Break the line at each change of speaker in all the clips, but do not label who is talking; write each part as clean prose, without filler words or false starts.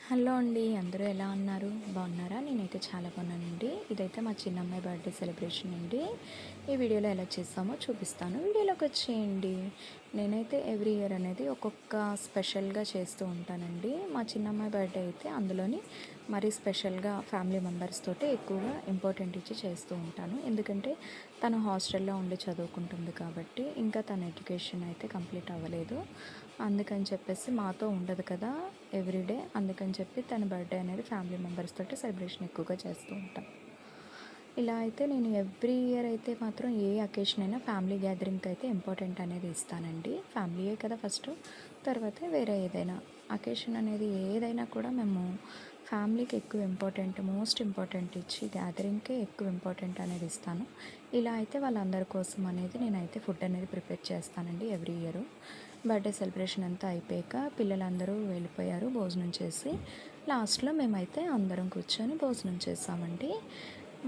Hello అండి, అందరూ ఎలా ఉన్నారు? బాగున్నారా? నేనైతే చాలా బాగున్నానండి. ఇదైతే మా చిన్నమ్మాయి బర్త్డే సెలబ్రేషన్ అండి. ఈ వీడియోలో ఎలా చేస్తామో చూపిస్తాను. వీడియోలోకి వచ్చేయండి. నేనైతే ఎవ్రీ ఇయర్ అనేది ఒక్కొక్క స్పెషల్గా చేస్తూ ఉంటానండి. మా చిన్నమ్మాయి బర్త్డే అయితే అందులోని మరీ స్పెషల్గా ఫ్యామిలీ మెంబర్స్ తోటి ఎక్కువగా ఇంపార్టెంట్ ఇచ్చి చేస్తూ ఉంటాను. ఎందుకంటే తను హాస్టల్లో ఉండి చదువుకుంటుంది కాబట్టి ఇంకా తన ఎడ్యుకేషన్ అయితే కంప్లీట్ అవ్వలేదు. అందుకని చెప్పేసి మాతో ఉండదు కదా ఎవ్రీడే. అందుకని చెప్పి తన బర్త్డే అనేది ఫ్యామిలీ మెంబర్స్ తోటి సెలబ్రేషన్ ఎక్కువగా చేస్తూ ఉంటాను. ఇలా అయితే నేను ఎవ్రీ ఇయర్ అయితే మాత్రం ఏ అకేషన్ అయినా ఫ్యామిలీ గ్యాదరింగ్కి అయితే ఇంపార్టెంట్ అనేది ఇస్తానండి. ఫ్యామిలీయే కదా ఫస్ట్, తర్వాత వేరే ఏదైనా అకేషన్ అనేది ఏదైనా కూడా మేము ఫ్యామిలీకి ఎక్కువ ఇంపార్టెంట్, మోస్ట్ ఇంపార్టెంట్ ఇచ్చి గ్యాదరింగ్కే ఎక్కువ ఇంపార్టెంట్ అనేది ఇస్తాను. ఇలా అయితే వాళ్ళందరి కోసం అనేది నేనైతే ఫుడ్ అనేది ప్రిపేర్ చేస్తానండి ఎవ్రీ ఇయర్. బర్త్డే సెలబ్రేషన్ అంతా అయిపోయాక పిల్లలందరూ వెళ్ళిపోయారు భోజనం చేసి. లాస్ట్లో మేమైతే అందరం కూర్చొని భోజనం చేసామండి.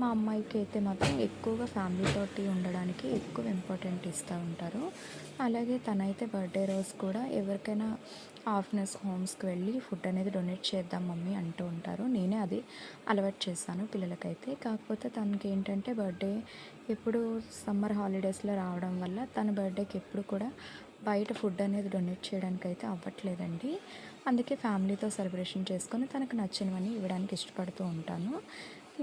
మా అమ్మాయికి అయితే మాత్రం ఎక్కువగా ఫ్యామిలీతోటి ఉండడానికి ఎక్కువ ఇంపార్టెంట్ ఇస్తూ ఉంటారు. అలాగే తనైతే బర్త్డే రోజు కూడా ఎవరికైనా ఆర్ఫనెస్ హోమ్స్కి వెళ్ళి ఫుడ్ అనేది డొనేట్ చేద్దాం మమ్మీ అంటూ ఉంటారు. నేనే అది అలవాటు చేశాను పిల్లలకైతే. కాకపోతే తనకి ఏంటంటే బర్త్డే ఎప్పుడు సమ్మర్ హాలిడేస్లో రావడం వల్ల తన బర్త్డేకి ఎప్పుడు కూడా బయట ఫుడ్ అనేది డొనేట్ చేయడానికి అయితే అవ్వట్లేదండి. అందుకే ఫ్యామిలీతో సెలబ్రేషన్ చేసుకొని తనకు నచ్చినవన్నీ ఇవ్వడానికి ఇష్టపడుతూ ఉంటాను.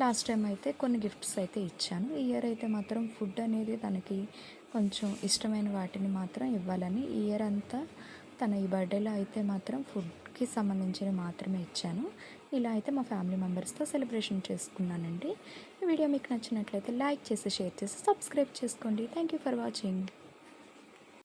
లాస్ట్ టైం అయితే కొన్ని గిఫ్ట్స్ అయితే ఇచ్చాను. ఈ ఇయర్ అయితే మాత్రం ఫుడ్ అనేది తనకి కొంచెం ఇష్టమైన వాటిని మాత్రం ఇవ్వాలని ఈ ఇయర్ అంతా తన ఈ బర్త్డేలో అయితే మాత్రం ఫుడ్కి సంబంధించినవి మాత్రమే ఇచ్చాను. ఇలా అయితే మా ఫ్యామిలీ మెంబర్స్తో సెలబ్రేషన్ చేసుకున్నానండి. ఈ వీడియో మీకు నచ్చినట్లయితే లైక్ చేసి, షేర్ చేసి, సబ్స్క్రైబ్ చేసుకోండి. Thank you for watching.